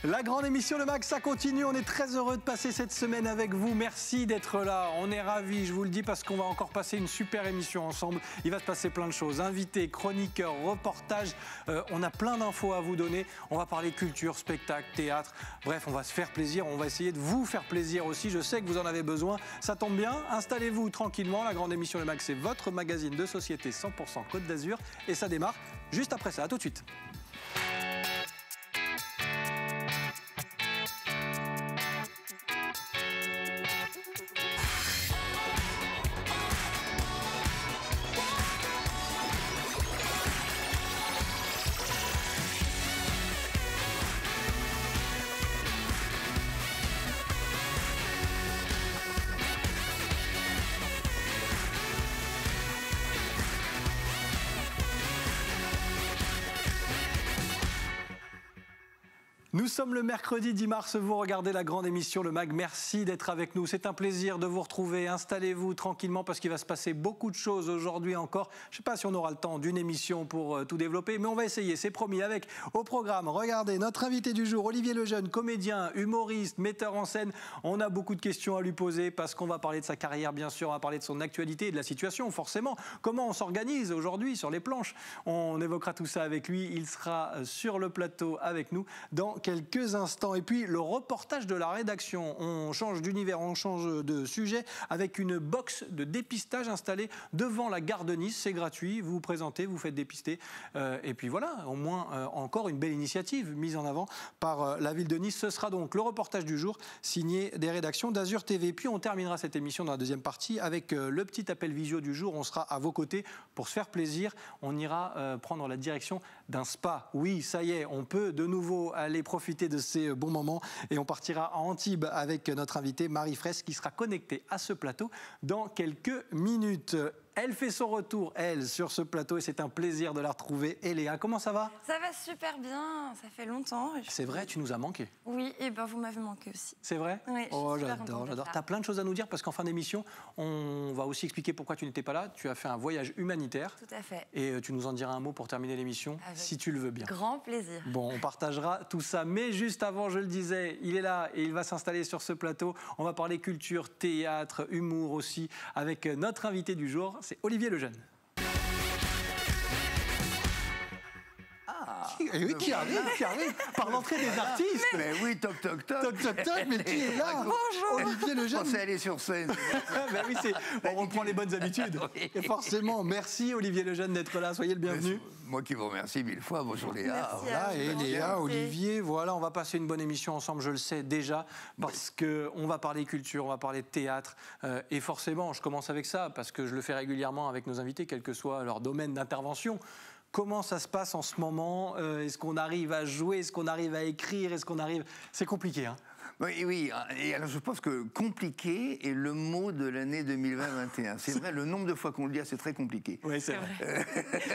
La grande émission Le Mag, ça continue. On est très heureux de passer cette semaine avec vous. Merci d'être là. On est ravis, je vous le dis, parce qu'on va encore passer une super émission ensemble. Il va se passer plein de choses. Invités, chroniqueurs, reportages. On a plein d'infos à vous donner. On va parler culture, spectacle, théâtre. Bref, on va se faire plaisir. On va essayer de vous faire plaisir aussi. Je sais que vous en avez besoin. Ça tombe bien. Installez-vous tranquillement. La grande émission Le Mag, c'est votre magazine de société 100% Côte d'Azur. Et ça démarre juste après ça. À tout de suite. Nous sommes le mercredi 10 mars, vous regardez la grande émission Le Mag, merci d'être avec nous, c'est un plaisir de vous retrouver, installez-vous tranquillement parce qu'il va se passer beaucoup de choses aujourd'hui encore. Je ne sais pas si on aura le temps d'une émission pour tout développer, mais on va essayer, c'est promis. Avec au programme, regardez, notre invité du jour, Olivier Lejeune, comédien, humoriste, metteur en scène. On a beaucoup de questions à lui poser parce qu'on va parler de sa carrière bien sûr, on va parler de son actualité et de la situation forcément. Comment on s'organise aujourd'hui sur les planches? On évoquera tout ça avec lui, il sera sur le plateau avec nous dans quelques instants. Et puis le reportage de la rédaction. On change d'univers, on change de sujet avec une box de dépistage installée devant la gare de Nice. C'est gratuit, vous vous présentez, vous faites dépister. Et puis voilà, au moins encore une belle initiative mise en avant par la ville de Nice. Ce sera donc le reportage du jour signé des rédactions d'Azur TV. Puis on terminera cette émission dans la deuxième partie avec le petit appel visio du jour. On sera à vos côtés pour se faire plaisir. On ira prendre la direction d'un spa. Oui, ça y est, on peut de nouveau aller profiter de ces bons moments et on partira à Antibes avec notre invitée Marie Fraisse qui sera connectée à ce plateau dans quelques minutes. Elle fait son retour, elle, sur ce plateau et c'est un plaisir de la retrouver. Et Léa, comment ça va? Ça va super bien, ça fait longtemps. C'est vrai, tu nous as manqué. Oui, et ben vous m'avez manqué aussi. C'est vrai? Oui, oh, j'adore. Tu as plein de choses à nous dire parce qu'en fin d'émission, on va aussi expliquer pourquoi tu n'étais pas là. Tu as fait un voyage humanitaire. Tout à fait. Et tu nous en diras un mot pour terminer l'émission, si tu le veux bien. Grand plaisir. Bon, on partagera tout ça. Mais juste avant, je le disais, il est là et il va s'installer sur ce plateau. On va parler culture, théâtre, humour aussi, avec notre invité du jour, c'est Olivier Lejeune. Oui, qui arrive par l'entrée des artistes. Mais oui, toc, toc, toc. Toc, toc, toc, mais qui est là? Bonjour. Olivier Lejeune. Je pensais aller sur scène. Ben oui, on reprend les bonnes habitudes. Oui. Et forcément, merci Olivier Lejeune d'être là. Soyez le bienvenu. Moi qui vous remercie mille fois. Bonjour Léa. Merci Voilà, et Léa, Olivier, voilà, on va passer une bonne émission ensemble, je le sais déjà, parce qu'on va parler culture, on va parler théâtre. Et forcément, je commence avec ça, parce que je le fais régulièrement avec nos invités, quel que soit leur domaine d'intervention. Comment ça se passe en ce moment? Est-ce qu'on arrive à jouer? Est-ce qu'on arrive à écrire? Est-ce qu'on arrive... C'est compliqué, hein? Oui, et alors je pense que compliqué est le mot de l'année 2020-21. C'est vrai, le nombre de fois qu'on le dit, c'est très compliqué. Oui, c'est vrai.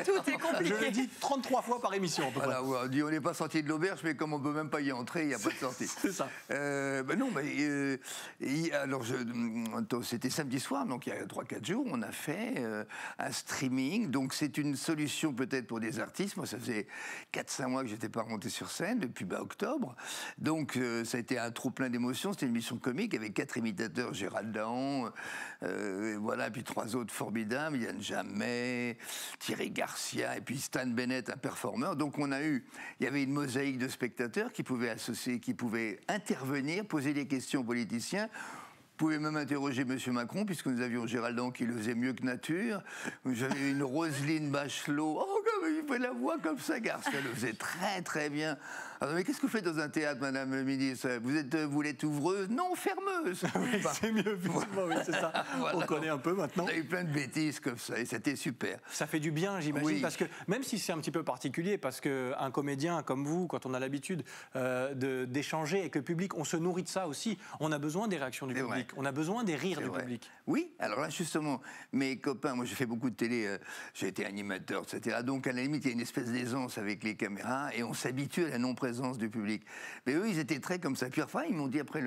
Tout est compliqué. Je le dis 33 fois par émission. Voilà, on dit on n'est pas sorti de l'auberge, mais comme on ne peut même pas y entrer, il n'y a pas de sortie. C'est ça. Alors c'était samedi soir, donc il y a 3-4 jours, on a fait un streaming. Donc c'est une solution peut-être pour des artistes. Moi, ça faisait 4-5 mois que je n'étais pas remonté sur scène, depuis octobre. Donc ça a été un trop plein d'émotions. C'était une émission comique avec 4 imitateurs, Gérald Dahan, voilà, puis 3 autres formidables, Yann Jamais, Thierry Garcia, et puis Stan Bennett, un performeur. Donc il y avait une mosaïque de spectateurs qui pouvaient associer, qui pouvaient intervenir, poser des questions aux politiciens. Vous pouvez même interroger M. Macron, puisque nous avions Gérald Dahan qui le faisait mieux que nature. J'avais une Roselyne Bachelot. Oh, il fait la voix comme ça, Garcia. Elle le faisait très, très bien. Alors, mais qu'est-ce que vous faites dans un théâtre, Madame la ministre? Vous êtes ouvreuse? Non, fermeuse. Oui, c'est mieux, effectivement, oui, c'est ça. Voilà. On connaît un peu maintenant. On a eu plein de bêtises comme ça, et c'était super. Ça fait du bien, j'imagine, oui. Parce que même si c'est un petit peu particulier, parce qu'un comédien comme vous, quand on a l'habitude d'échanger avec le public, on se nourrit de ça aussi. On a besoin des réactions du public. On a besoin des rires du public. Oui, alors là, justement, mes copains, moi j'ai fait beaucoup de télé, j'ai été animateur, etc. Donc, à la limite, il y a une espèce d'aisance avec les caméras et on s'habitue à la non-présence du public. Mais eux, ils étaient très comme ça. Puis enfin, ils m'ont dit après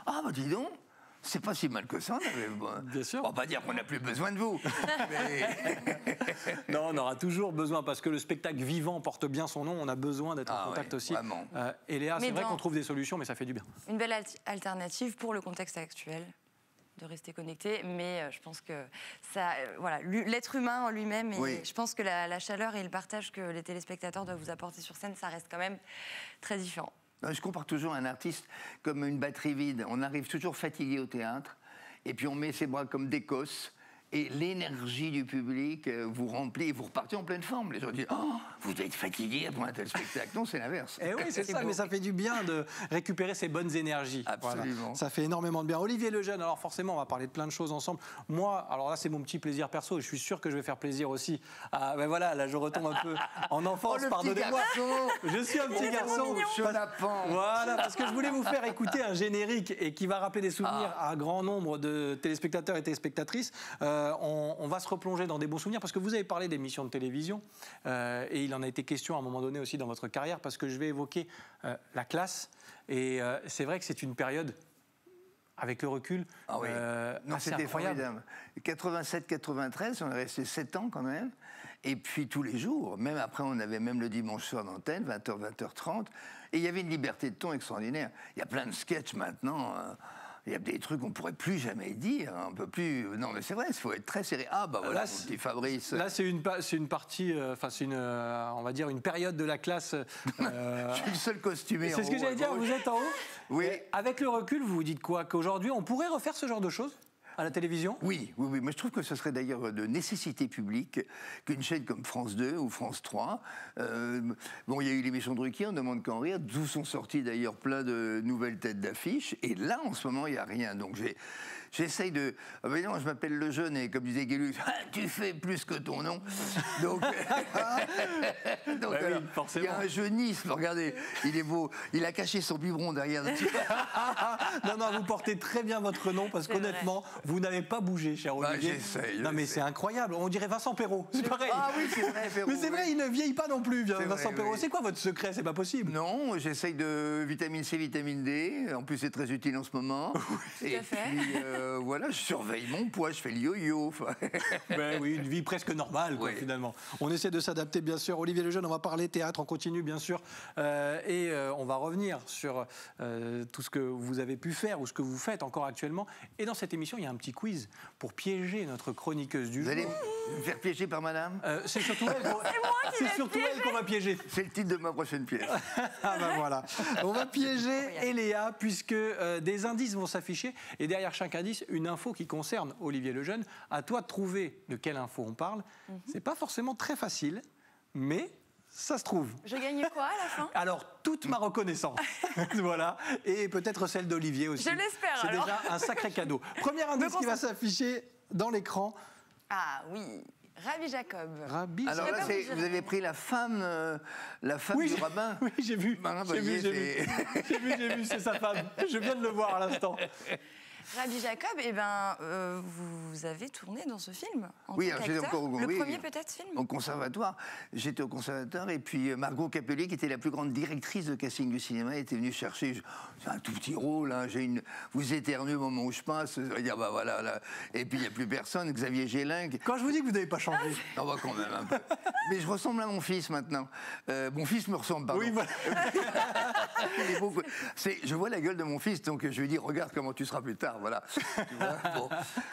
Ah, bah dis donc, c'est pas si mal que ça. Bien sûr. On va pas dire qu'on n'a plus besoin de vous. Mais... Non, on aura toujours besoin, parce que le spectacle vivant porte bien son nom, on a besoin d'être en contact aussi. Vraiment. Et Léa, c'est vrai qu'on trouve des solutions, mais ça fait du bien. Une belle alternative pour le contexte actuel, de rester connecté, mais je pense que ça, voilà, l'être humain en lui-même, et je pense que la chaleur et le partage que les téléspectateurs doivent vous apporter sur scène, ça reste quand même très différent. Je compare toujours un artiste comme une batterie vide. On arrive toujours fatigué au théâtre, et puis on met ses bras comme des cosses, et l'énergie du public vous remplit, et vous repartez en pleine forme. Les gens disent « Oh, vous devez être fatigué après un tel spectacle ». Non, c'est l'inverse. Et oui, c'est ça, mais ça fait du bien de récupérer ces bonnes énergies. Absolument. Voilà. Ça fait énormément de bien. Olivier Lejeune, alors forcément, on va parler de plein de choses ensemble. Moi, alors là, c'est mon petit plaisir perso, et je suis sûr que je vais faire plaisir aussi à... Ben voilà, là, je retombe un peu en enfance, pardonnez-moi. Je suis un petit garçon. Voilà, parce que je voulais vous faire écouter un générique et qui va rappeler des souvenirs à un grand nombre de téléspectateurs et téléspectatrices. On va se replonger dans des bons souvenirs, parce que vous avez parlé d'émissions de télévision, et il en a été question à un moment donné aussi dans votre carrière, parce que je vais évoquer la classe, et c'est vrai que c'est une période, avec le recul, assez c'était incroyable. Formidable. 87-93, on est resté 7 ans quand même, et puis tous les jours, même après on avait même le dimanche soir d'antenne, 20h, 20h30, et il y avait une liberté de ton extraordinaire. Il y a plein de sketchs maintenant... Il y a des trucs qu'on ne pourrait plus jamais dire, on peut plus... Non, mais c'est vrai, il faut être très serré. Ah, bah voilà, mon petit Fabrice. Là, c'est une partie, c'est on va dire une période de la classe... Je suis le seul costumé. C'est ce que j'allais dire, vous êtes en haut. Oui. Et avec le recul, vous vous dites quoi? Qu'aujourd'hui, on pourrait refaire ce genre de choses à la télévision? Oui. Mais je trouve que ce serait d'ailleurs de nécessité publique qu'une chaîne comme France 2 ou France 3... bon, il y a eu l'émission de Ruquier, on ne demande qu'en rire, d'où sont sorties d'ailleurs plein de nouvelles têtes d'affiche. Et là, en ce moment, il n'y a rien. Donc j'essaye de... Ah ben non, je m'appelle Lejeune, et comme disait Guélux, tu fais plus que ton nom. Donc, donc oui, il y a un jeunisme, regardez, il est beau, il a caché son biberon derrière. Non, vous portez très bien votre nom, parce qu'honnêtement, vous n'avez pas bougé, cher Olivier. J'essaye. Non, mais c'est incroyable, on dirait Vincent Perrault, c'est pareil. Ah oui, c'est vrai, Perrault. Mais c'est vrai, il ne vieillit pas non plus, Vincent vrai, Perrault. oui. C'est quoi votre secret? C'est pas possible. Non, j'essaye de vitamine C, vitamine D. En plus, c'est très utile en ce moment. Et tout à fait. Puis, voilà, je surveille mon poids, je fais le yo-yo. Ben oui, une vie presque normale, quoi, finalement. On essaie de s'adapter, bien sûr. Olivier Lejeune, on va parler théâtre, on continue, bien sûr. Et on va revenir sur tout ce que vous avez pu faire ou ce que vous faites encore actuellement. Et dans cette émission, il y a un petit quiz pour piéger notre chroniqueuse du jour. Vous allez me faire piéger par madame? C'est surtout elle qu'on va piéger. C'est le titre de ma prochaine pièce. Ah ben voilà. On va piéger Eléa, puisque des indices vont s'afficher, et derrière chaque indice, une info qui concerne Olivier Lejeune. À toi de trouver de quelle info on parle. C'est pas forcément très facile, mais ça se trouve. Je gagne quoi à la fin? Alors, toute ma reconnaissance, voilà, et peut-être celle d'Olivier aussi. Je l'espère. C'est alors. déjà un sacré cadeau. Premier indice qui va s'afficher dans l'écran. Ah oui, Rabbi Jacob. Rabbi Alors là, vous avez pris la femme du rabbin. Oui, j'ai vu. J'ai vu, c'est sa femme. Je viens de le voir à l'instant. Rabbi Jacob, vous avez tourné dans ce film en Oui, tant alors j'étais qu'acteur. encore Le premier peut-être film au conservatoire. J'étais au conservatoire, et puis Margot Capelli, qui était la plus grande directrice de casting du cinéma, était venue chercher. C'est un tout petit rôle, hein, vous éternuez au moment où je passe, ça veut dire bah voilà. Là. Et puis il n'y a plus personne, Xavier Gélin. Quand je vous dis que vous n'avez pas changé. On va quand même un peu. Mais je ressemble à mon fils maintenant. Mon fils me ressemble, pardon. Oui, voilà. Je vois la gueule de mon fils, donc je lui dis regarde comment tu seras plus tard. Voilà. Bon.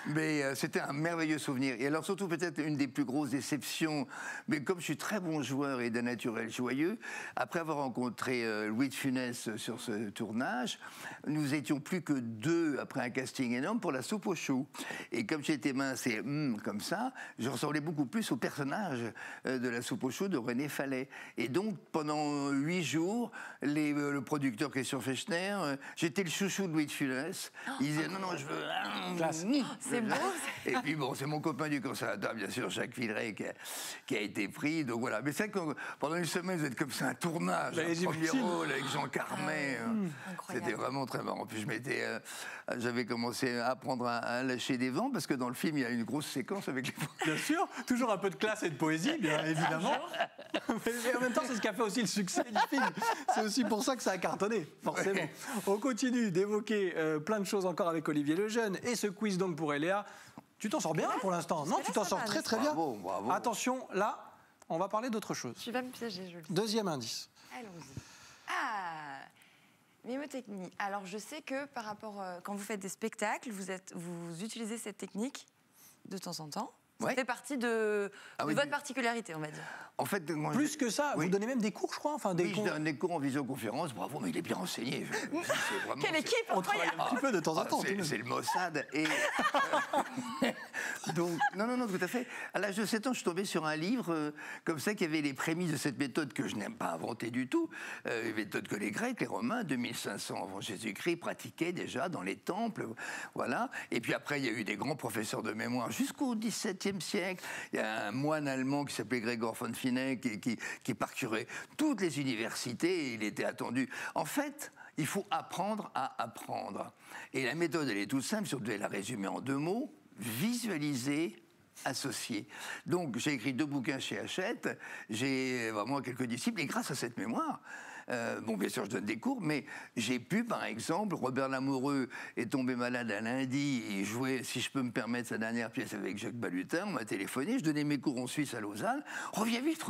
Mais c'était un merveilleux souvenir. Et alors surtout peut-être une des plus grosses déceptions, mais comme je suis très bon joueur et d'un naturel joyeux, après avoir rencontré Louis de Funès sur ce tournage, nous étions plus que 2 après un casting énorme pour la soupe aux choux. Et comme j'étais mince et comme ça, je ressemblais beaucoup plus au personnage de la soupe aux choux de René Fallet. Et donc pendant 8 jours, le producteur Christian Fechner, j'étais le chouchou de Louis de Funès. Il disait non, je veux... C'est beau. Et puis bon, c'est mon copain du conservatoire, bien sûr, Jacques Villeray, qui a été pris. Donc voilà. Mais c'est vrai que pendant une semaine, vous êtes comme ça, un tournage, un premier rôle avec Jean Carmet. C'était vraiment très marrant. Puis j'avais commencé à apprendre à lâcher des vents, parce que dans le film, il y a une grosse séquence avec les vents. Bien sûr, toujours un peu de classe et de poésie, bien évidemment. Mais en même temps, c'est ce qui a fait aussi le succès du film. C'est aussi pour ça que ça a cartonné, forcément. On continue d'évoquer plein de choses encore avec avec Olivier Lejeune et ce quiz donc pour Eléa. Tu t'en sors bien pour l'instant. Non, tu t'en sors très très bien. Bravo. Attention, là, on va parler d'autre chose. Tu vas me piéger, je le sais. Deuxième indice. Allons-y. Ah, mémotechnie. Alors, je sais que par rapport, quand vous faites des spectacles, vous utilisez cette technique de temps en temps. Ça fait partie de votre particularité, on va dire. En fait, plus que ça, vous donnez même des cours, je crois. Enfin, je donne des cours en visioconférence. Bravo, mais il est bien renseigné. Quelle équipe! On travaille un petit peu de temps en temps. C'est le Mossad. Et donc, non, tout à fait. À l'âge de 7 ans, je suis tombé sur un livre comme ça qui avait les prémices de cette méthode que je n'aime pas inventer du tout. Une méthode que les Grecs, les Romains, 2500 avant Jésus-Christ, pratiquaient déjà dans les temples. Voilà. Et puis après, il y a eu des grands professeurs de mémoire jusqu'au XVIIe siècle. Il y a un moine allemand qui s'appelait Gregor von Finek qui parcourait toutes les universités et il était attendu. En fait, il faut apprendre à apprendre. Et la méthode, elle est toute simple, si on devait la résumer en 2 mots, visualiser, associer. Donc, j'ai écrit 2 bouquins chez Hachette, j'ai vraiment quelques disciples, et grâce à cette mémoire, bien sûr, je donne des cours, mais j'ai pu, par exemple, Robert Lamoureux est tombé malade un lundi, il jouait, si je peux me permettre, sa dernière pièce avec Jacques Balutin, on m'a téléphoné, je donnais mes cours en Suisse à Lausanne, reviens vite.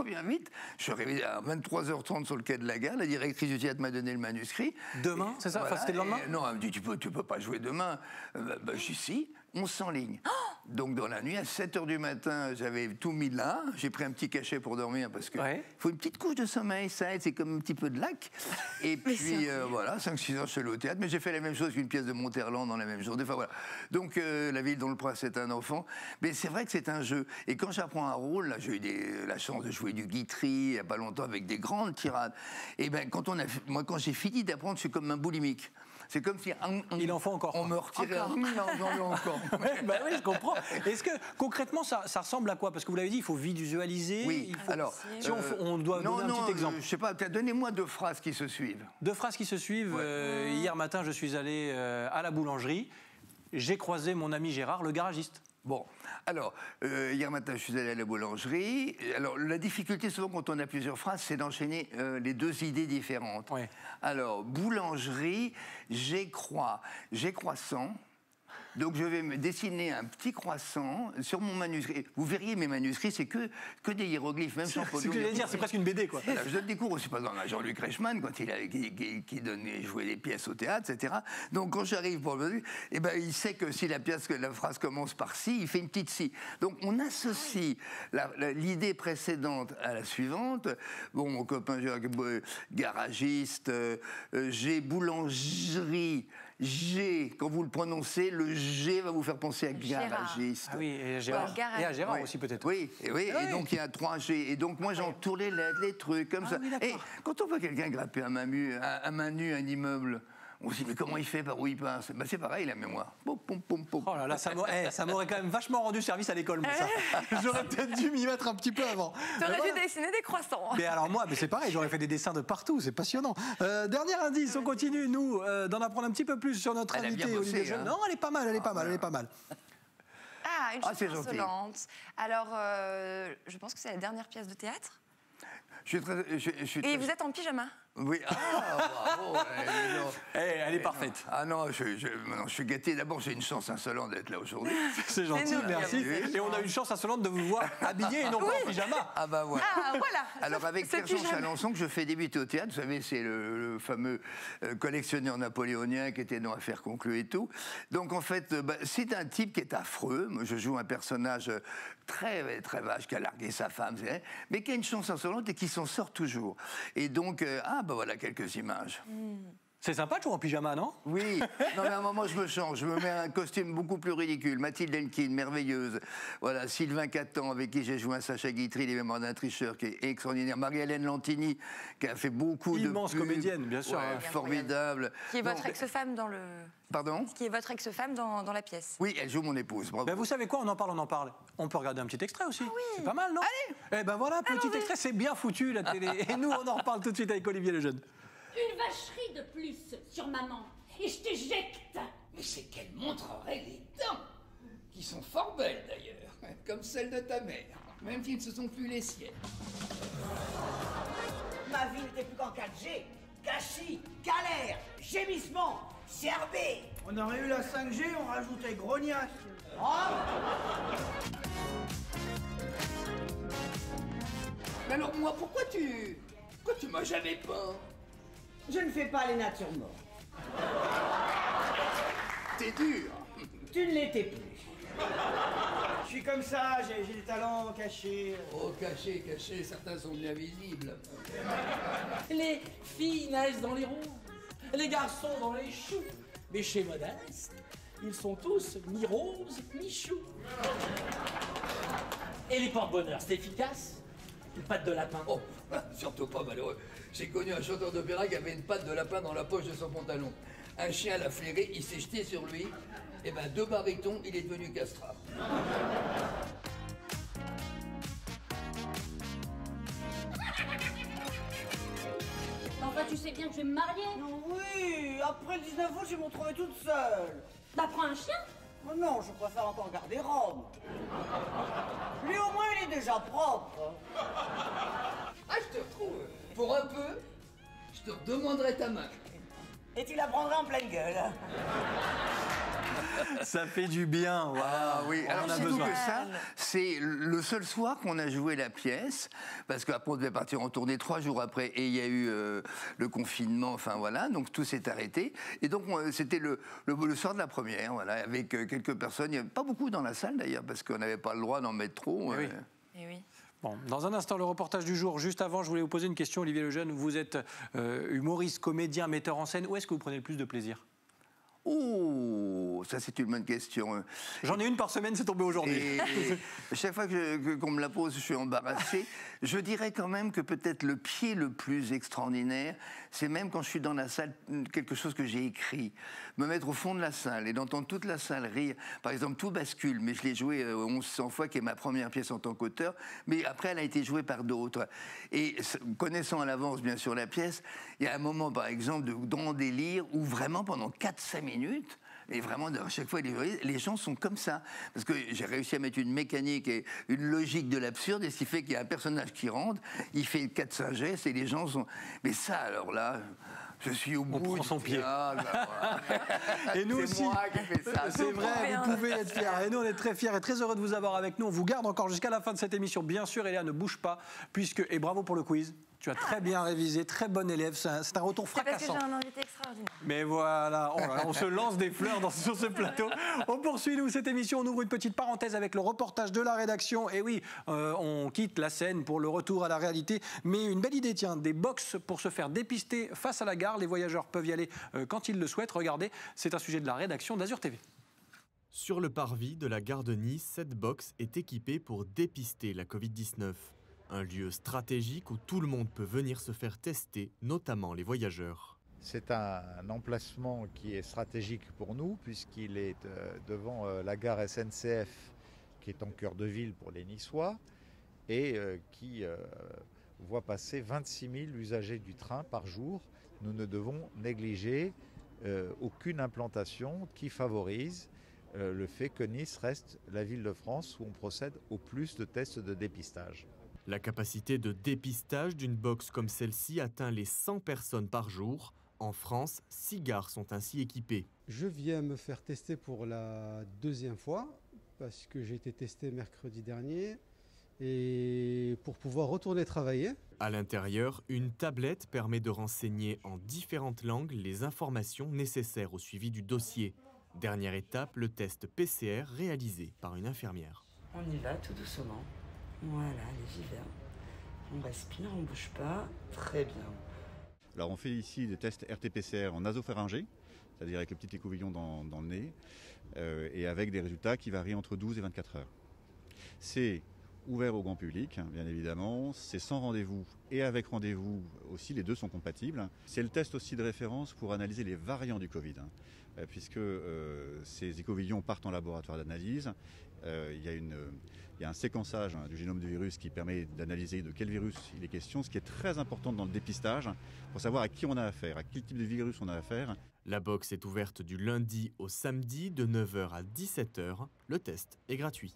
Je suis arrivé à 23h30 sur le quai de la gare, la directrice du théâtre m'a donné le manuscrit. Demain, c'est ça? Enfin, c'était le lendemain? Non, elle me dit, tu peux pas jouer demain. Je suis si. On s'enligne. Donc, dans la nuit, à 7h du matin, j'avais tout mis là. J'ai pris un petit cachet pour dormir parce qu'il faut une petite couche de sommeil, ça aide, c'est comme un petit peu de lac. Et puis, voilà, 5-6 heures, je suis allé au théâtre. Mais j'ai fait la même chose qu'une pièce de Monterland dans la même journée. Enfin, voilà. Donc, La ville dont le prince est un enfant. Mais c'est vrai que c'est un jeu. Et quand j'apprends un rôle, là, j'ai eu la chance de jouer du Guitry il n'y a pas longtemps avec des grandes tirades. Et bien, moi, quand j'ai fini d'apprendre, je suis comme un boulimique. C'est comme si il en faut encore. On me retirait encore. Oui, je comprends. Est-ce que concrètement ça ressemble à quoi? Parce que vous l'avez dit, il faut visualiser. Oui. Alors, si on doit donner un petit exemple. Je sais pas. Donnez-moi 2 phrases qui se suivent. 2 phrases qui se suivent. Hier matin, je suis allé à la boulangerie. J'ai croisé mon ami Gérard, le garagiste. Bon, alors, hier matin, je suis allé à la boulangerie. Alors, la difficulté, souvent, quand on a plusieurs phrases, c'est d'enchaîner les 2 idées différentes. Oui. Alors, boulangerie, j'ai croissant. Donc, je vais me dessiner un petit croissant sur mon manuscrit. Vous verriez, mes manuscrits, c'est que des hiéroglyphes, même sans photo. C'est ce que j'allais dire, c'est presque une BD, quoi. Alors, je donne des cours aussi, par exemple, à Jean-Luc Reichmann, quand qui jouait des pièces au théâtre, etc. Donc, quand j'arrive pour le il sait que si la phrase commence par si, il fait une petite si. Donc, on associe l'idée précédente à la suivante. Bon, mon copain garagiste, j'ai boulangerie. G, quand vous le prononcez, le G va vous faire penser à garagiste. Ah oui, et à Gérard. Et à Gérard aussi peut-être. Oui, et donc il y a 3 G. Et donc moi j'entoure les lettres, les trucs comme ça. Oui, et quand on voit quelqu'un grapper à main nue un immeuble, on se dit, mais comment il fait, par où il passe? C'est pareil, la mémoire. Pom, pom, pom, pom. Oh là là, ça m'aurait quand même vachement rendu service à l'école, moi, ça. J'aurais peut-être dû m'y mettre un petit peu avant. T'aurais dû dessiner des croissants. Mais alors moi, c'est pareil, j'aurais fait des dessins de partout, c'est passionnant. Dernier indice, on continue, nous, d'en apprendre un petit peu plus sur notre invité, Olivier Lejeune. Non, elle est pas mal, elle est pas mal. Ah, une chose insolente. Alors, je pense que c'est la dernière pièce de théâtre. Et vous êtes en pyjama? Oui, bravo. Elle est parfaite. Non, je suis gâté. D'abord, j'ai une chance insolente d'être là aujourd'hui. C'est gentil, merci. Et on a une chance insolente de vous voir habillé et non pas en pyjama. Voilà. Voilà. Alors, avec Pierre-Jean Chalençon, que je fais débuter au théâtre, vous savez, c'est le fameux collectionneur napoléonien qui était dans Affaires conclues et tout. Donc, en fait, c'est un type qui est affreux. Moi, je joue un personnage très, très vache qui a largué sa femme, mais qui a une chance insolente et qui s'en sort toujours. Et donc, voilà quelques images. C'est sympa de jouer en pyjama, non? Oui. Non, mais à un moment, je me change. Je me mets un costume beaucoup plus ridicule. Mathilde Elkin, merveilleuse. Voilà, Sylvain Catan, avec qui j'ai joué un Sacha Guitry, Les Mémoires d'un tricheur, qui est extraordinaire. Marie-Hélène Lantini, qui a fait beaucoup immense comédienne, bien sûr. Formidable. Qui est votre ex-femme dans le... Pardon? Qui est votre ex-femme dans la pièce. Oui, elle joue mon épouse. Bravo. Vous savez quoi, on en parle. On peut regarder un petit extrait aussi. Oui. C'est pas mal, non? Allez. Voilà, petit extrait, c'est bien foutu, la télé. Et nous, on en reparle tout de suite avec Olivier Lejeune. Une vacherie de plus sur maman, et je t'éjecte. Mais c'est qu'elle montrerait les dents, qui sont fort belles d'ailleurs, comme celles de ta mère, même si ce ne sont plus les siennes. Ma vie n'était plus qu'en 4G. Gâchis, galère, gémissement. Serbé. On aurait eu la 5G, on rajoutait grognasse. Mais alors moi, pourquoi tu m'as jamais peint? Je ne fais pas les natures mortes. T'es dur. Tu ne l'étais plus. Je suis comme ça, j'ai des talents cachés. Oh, caché, certains sont bien visibles. Les filles naissent dans les roses, les garçons dans les choux. Mais chez Modeste, ils sont tous ni roses ni choux. Et les porte-bonheur, c'est efficace? Une patte de lapin. Oh, surtout pas malheureux. J'ai connu un chanteur d'opéra qui avait une patte de lapin dans la poche de son pantalon. Un chien l'a flairé, il s'est jeté sur lui. Et ben, de baryton, il est devenu castrat. Enfin, tu sais bien que je vais me marier. Oui, après le 19 août, je vais me retrouver toute seule. Bah, prends un chien. Oh non, je préfère encore garder Rome. Lui, au moins, il est déjà propre. Ah, je te retrouve. Pour un peu, je te demanderai ta main. Et tu la prendras en pleine gueule. Ça fait du bien. Wow. Ah oui, On alors en a surtout besoin. que ça, c'est le seul soir qu'on a joué la pièce, parce qu'après on devait partir en tournée 3 jours après, et il y a eu le confinement, enfin voilà, donc tout s'est arrêté. Et donc c'était le soir de la première, voilà, avec quelques personnes, il n'y avait pas beaucoup dans la salle d'ailleurs, parce qu'on n'avait pas le droit d'en mettre trop. Oui. Et oui. Bon, dans un instant, le reportage du jour. Juste avant, je voulais vous poser une question, Olivier Lejeune. Vous êtes humoriste, comédien, metteur en scène. Où est-ce que vous prenez le plus de plaisir? Oh, ça c'est une bonne question. J'en ai une par semaine, c'est tombé aujourd'hui. Et chaque fois qu'on me la pose, je suis embarrassé. Je dirais quand même que peut-être le pied le plus extraordinaire, c'est même quand je suis dans la salle, quelque chose que j'ai écrit. Me mettre au fond de la salle et d'entendre toute la salle rire. Par exemple, Tout bascule, mais je l'ai joué 1100 fois, qui est ma première pièce en tant qu'auteur. Mais après, elle a été jouée par d'autres. Et connaissant à l'avance, bien sûr, la pièce, il y a un moment, par exemple, de grand délire où vraiment, pendant 4-5 minutes, et vraiment, à chaque fois, les gens sont comme ça. Parce que j'ai réussi à mettre une mécanique et une logique de l'absurde, et ce qui fait qu'il y a un personnage qui rentre, il fait 4-5 gestes, et les gens sont... Mais ça, alors là... Je suis au bout. On prend son pied. Et nous aussi. C'est moi qui fais ça. C'est vrai, vous pouvez être fiers. Et nous, on est très fiers et très heureux de vous avoir avec nous. On vous garde encore jusqu'à la fin de cette émission. Bien sûr, Eléa, ne bouge pas. Et bravo pour le quiz. Tu as très bien révisé, très bon élève. C'est un retour fracassant. C'est parce que j'ai un invité extraordinaire. Mais voilà, on se lance des fleurs sur ce plateau. On poursuit, nous, cette émission. On ouvre une petite parenthèse avec le reportage de la rédaction. Et oui, on quitte la scène pour le retour à la réalité. Mais une belle idée, tiens, des box pour se faire dépister face à la gare. Les voyageurs peuvent y aller quand ils le souhaitent. Regardez, c'est un sujet de la rédaction d'Azur TV. Sur le parvis de la gare de Nice, cette box est équipée pour dépister la Covid-19. Un lieu stratégique où tout le monde peut venir se faire tester, notamment les voyageurs. C'est un emplacement qui est stratégique pour nous puisqu'il est devant la gare SNCF qui est en cœur de ville pour les Niçois et qui voit passer 26 000 usagers du train par jour. Nous ne devons négliger aucune implantation qui favorise le fait que Nice reste la ville de France où on procède au plus de tests de dépistage. La capacité de dépistage d'une box comme celle-ci atteint les 100 personnes par jour. En France, 6 gares sont ainsi équipées. Je viens me faire tester pour la deuxième fois, parce que j'ai été testé mercredi dernier, et pour pouvoir retourner travailler. À l'intérieur, une tablette permet de renseigner en différentes langues les informations nécessaires au suivi du dossier. Dernière étape, le test PCR réalisé par une infirmière. On y va tout doucement. Voilà, allez, j'y vais. On respire, on ne bouge pas. Très bien. Alors on fait ici des tests RT-PCR en nasopharyngée, c'est-à-dire avec le petit écouvillon dans le nez, et avec des résultats qui varient entre 12 et 24 heures. C'est ouvert au grand public, bien évidemment, c'est sans rendez-vous et avec rendez-vous aussi, les deux sont compatibles. C'est le test aussi de référence pour analyser les variants du Covid, puisque ces écouvillons partent en laboratoire d'analyse. Il y a un séquençage du génome du virus qui permet d'analyser de quel virus il est question, ce qui est très important dans le dépistage pour savoir à qui on a affaire, à quel type de virus on a affaire. La box est ouverte du lundi au samedi de 9h à 17h. Le test est gratuit.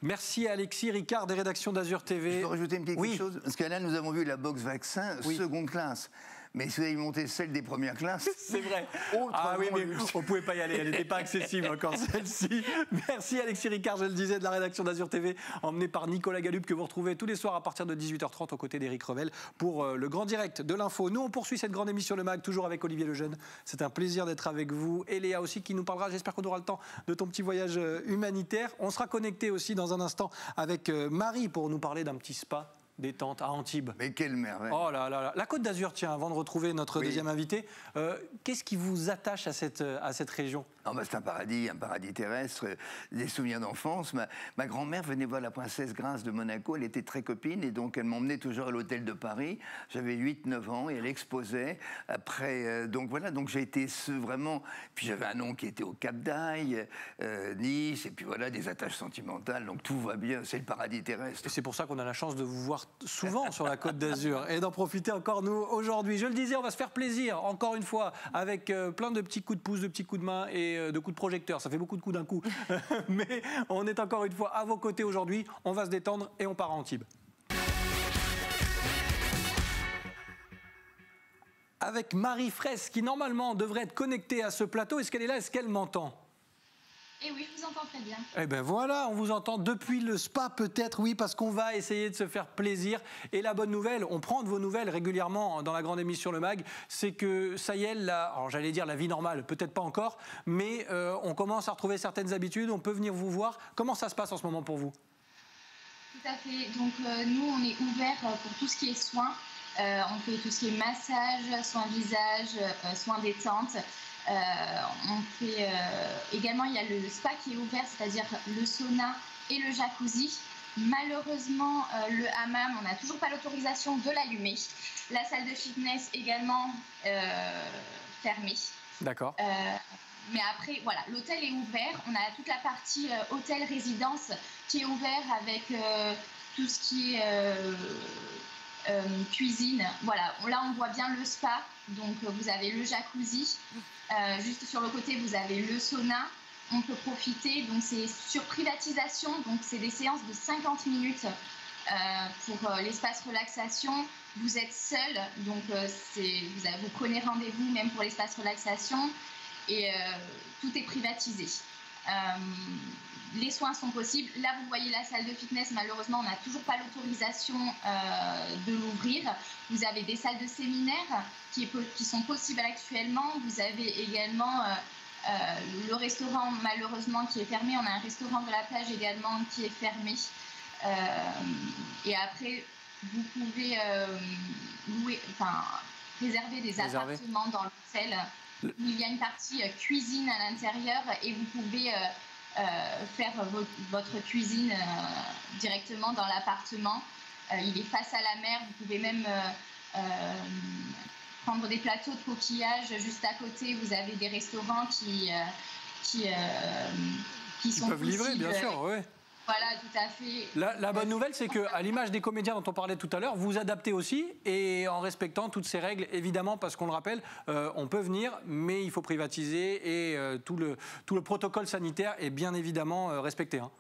Merci à Alexis Ricard des rédactions d'Azur TV. Je peux rajouter une petite chose? Parce que là, nous avons vu la box vaccin seconde classe. Mais si vous avez monté celle des premières classes... C'est vrai. Ah oui, mais on ne pouvait pas y aller, elle n'était pas accessible encore celle-ci. Merci Alexis Ricard, je le disais, de la rédaction d'Azur TV, emmené par Nicolas Gallup, que vous retrouvez tous les soirs à partir de 18h30 aux côtés d'Éric Revel pour le grand direct de l'info. Nous, on poursuit cette grande émission Le Mag, toujours avec Olivier Lejeune. C'est un plaisir d'être avec vous. Et Léa aussi qui nous parlera, j'espère qu'on aura le temps, de ton petit voyage humanitaire. On sera connecté aussi dans un instant avec Marie pour nous parler d'un petit spa détente à Antibes. Mais quelle merveille. Oh là là là. La Côte d'Azur, tiens, avant de retrouver notre deuxième invité, qu'est-ce qui vous attache à cette région? C'est un paradis terrestre, des souvenirs d'enfance. Ma grand-mère venait voir la princesse Grace de Monaco, elle était très copine et donc elle m'emmenait toujours à l'hôtel de Paris. J'avais 8-9 ans et elle exposait. Après, donc j'ai été vraiment... Puis j'avais un oncle qui était au Cap d'Aille, Nice, et puis voilà, des attaches sentimentales, donc tout va bien, c'est le paradis terrestre. Et c'est pour ça qu'on a la chance de vous voir souvent sur la Côte d'Azur et d'en profiter encore nous aujourd'hui. Je le disais, on va se faire plaisir, encore une fois, avec plein de petits coups de pouce, de petits coups de main et de coups de projecteur. Ça fait beaucoup de coups d'un coup. Mais on est encore une fois à vos côtés aujourd'hui. On va se détendre et on part à Antibes. Avec Marie Fraisse, qui normalement devrait être connectée à ce plateau. Est-ce qu'elle est là? Est-ce qu'elle m'entend? Et oui, je vous entends très bien. Eh bien voilà, on vous entend depuis le spa peut-être, oui, parce qu'on va essayer de se faire plaisir. Et la bonne nouvelle, on prend de vos nouvelles régulièrement dans la grande émission Le Mag, c'est que ça y est, alors j'allais dire la vie normale, peut-être pas encore, mais on commence à retrouver certaines habitudes, on peut venir vous voir. Comment ça se passe en ce moment pour vous? Tout à fait. Donc nous, on est ouvert pour tout ce qui est soins. On fait tout ce qui est massage, soins visage, soins détente. On fait également, il y a le spa qui est ouvert, c'est-à-dire le sauna et le jacuzzi. Malheureusement, le hammam, on n'a toujours pas l'autorisation de l'allumer. La salle de fitness également fermée. D'accord. Mais après, voilà, l'hôtel est ouvert. On a toute la partie hôtel-résidence qui est ouvert avec tout ce qui est cuisine. Voilà, là on voit bien le spa. Donc vous avez le jacuzzi. Juste sur le côté, vous avez le sauna. On peut profiter. Donc c'est sur privatisation. Donc c'est des séances de 50 minutes pour l'espace relaxation. Vous êtes seul. Donc vous prenez rendez-vous même pour l'espace relaxation. Et tout est privatisé. Les soins sont possibles. Là, vous voyez la salle de fitness. Malheureusement, on n'a toujours pas l'autorisation de l'ouvrir. Vous avez des salles de séminaire qui sont possibles actuellement. Vous avez également le restaurant, malheureusement, qui est fermé. On a un restaurant de la plage également qui est fermé. Et après, vous pouvez réserver des appartements dans l'hôtel. Il y a une partie cuisine à l'intérieur et vous pouvez faire votre cuisine directement dans l'appartement. Il est face à la mer, vous pouvez même prendre des plateaux de coquillages juste à côté. Vous avez des restaurants qui sont peuvent livrer, bien sûr, oui. Voilà, tout à fait. La bonne nouvelle, c'est qu'à l'image des comédiens dont on parlait tout à l'heure, vous adaptez aussi et en respectant toutes ces règles, évidemment, parce qu'on le rappelle, on peut venir, mais il faut privatiser et tout le protocole sanitaire est bien évidemment respecté. Hein.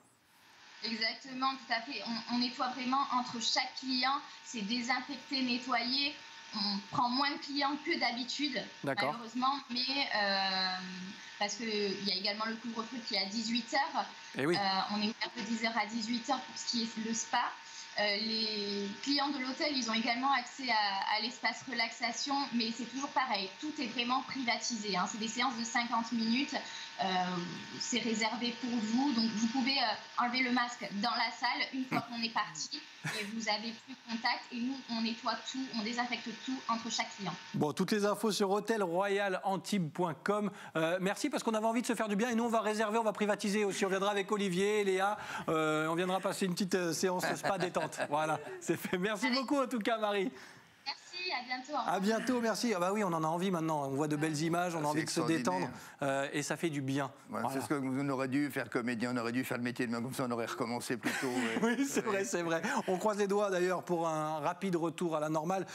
Exactement, tout à fait. On nettoie vraiment entre chaque client, c'est désinfecté, nettoyé. On prend moins de clients que d'habitude, malheureusement, mais parce qu'il y a également le couvre-feu qui est à 18h. Et oui. On est ouvert de 10h à 18h pour ce qui est le spa. Les clients de l'hôtel, ils ont également accès à l'espace relaxation, mais c'est toujours pareil, tout est vraiment privatisé. Hein. C'est des séances de 50 minutes, c'est réservé pour vous, donc vous pouvez enlever le masque dans la salle une fois qu'on est parti, et vous n'avez plus de contact, et nous, on nettoie tout, on désinfecte tout entre chaque client. Bon, toutes les infos sur hôtelroyalantibes.com. Merci, parce qu'on avait envie de se faire du bien, et nous, on va réserver, on va privatiser aussi. On viendra avec Olivier, Léa, on viendra passer une petite séance spa détente. Voilà, c'est fait. Merci beaucoup en tout cas, Marie. Merci, à bientôt. À bientôt, merci. Ah bah oui, on en a envie maintenant. On voit de belles images, on a envie de se détendre et ça fait du bien. Ouais, voilà. C'est ce qu'on aurait dû faire comédien, on aurait dû faire le métier de main comme ça, on aurait recommencé plus tôt. Oui, c'est vrai, c'est vrai. On croise les doigts d'ailleurs pour un rapide retour à la normale.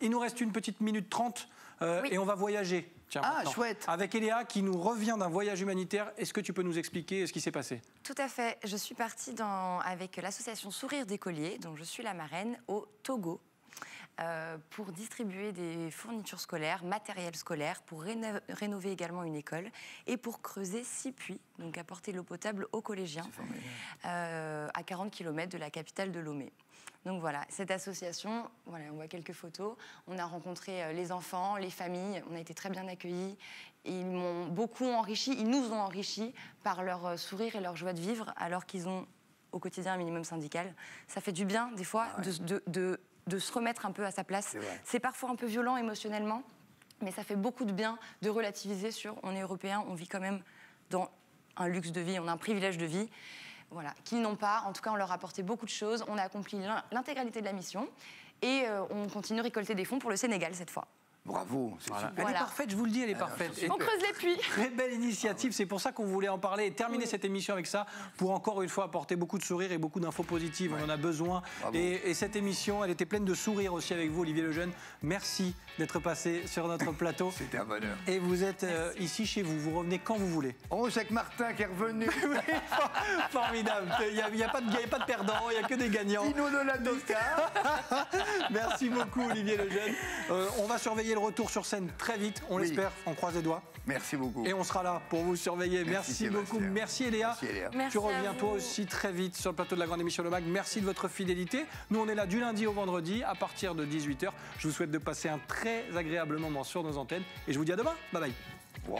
Il nous reste une petite minute 30 et on va voyager. Tiens, chouette. Avec Eléa qui nous revient d'un voyage humanitaire. Est-ce que tu peux nous expliquer ce qui s'est passé? Tout à fait. Je suis partie avec l'association Sourire d'écolier, dont je suis la marraine, au Togo. pour distribuer des fournitures scolaires, matériel scolaire, pour rénover également une école et pour creuser 6 puits, donc apporter l'eau potable aux collégiens à 40 km de la capitale de Lomé. Donc voilà, cette association, voilà, on voit quelques photos. On a rencontré les enfants, les familles, on a été très bien accueillis. Ils m'ont beaucoup enrichi, ils nous ont enrichis par leur sourire et leur joie de vivre, alors qu'ils ont au quotidien un minimum syndical. Ça fait du bien, des fois, de se remettre un peu à sa place. C'est parfois un peu violent émotionnellement, mais ça fait beaucoup de bien de relativiser sur on est européen, on vit quand même dans un luxe de vie, on a un privilège de vie. Voilà, qu'ils n'ont pas. En tout cas, on leur a apporté beaucoup de choses. On a accompli l'intégralité de la mission et on continue de récolter des fonds pour le Sénégal cette fois. Bravo, c'est super. Elle est parfaite, je vous le dis, elle est parfaite. On creuse les puits. Très belle initiative, c'est pour ça qu'on voulait en parler et terminer cette émission avec ça, pour encore une fois apporter beaucoup de sourires et beaucoup d'infos positives, on en a besoin. Et cette émission, elle était pleine de sourires aussi avec vous, Olivier Lejeune. Merci d'être passé sur notre plateau. C'était un bonheur. Et vous êtes ici chez vous, vous revenez quand vous voulez. Oh, Jacques Martin qui est revenu. Formidable, il n'y a pas de perdants, il n'y a que des gagnants. Dino de la Doca. Merci beaucoup, Olivier Lejeune. On va surveiller le retour sur scène très vite, on l'espère, on croise les doigts. Merci beaucoup. Et on sera là pour vous surveiller. Merci beaucoup. Merci Eléa. Tu reviens toi aussi très vite sur le plateau de la grande émission Le Mag. Merci de votre fidélité. Nous, on est là du lundi au vendredi à partir de 18h. Je vous souhaite de passer un très agréable moment sur nos antennes. Et je vous dis à demain. Bye bye. Wow.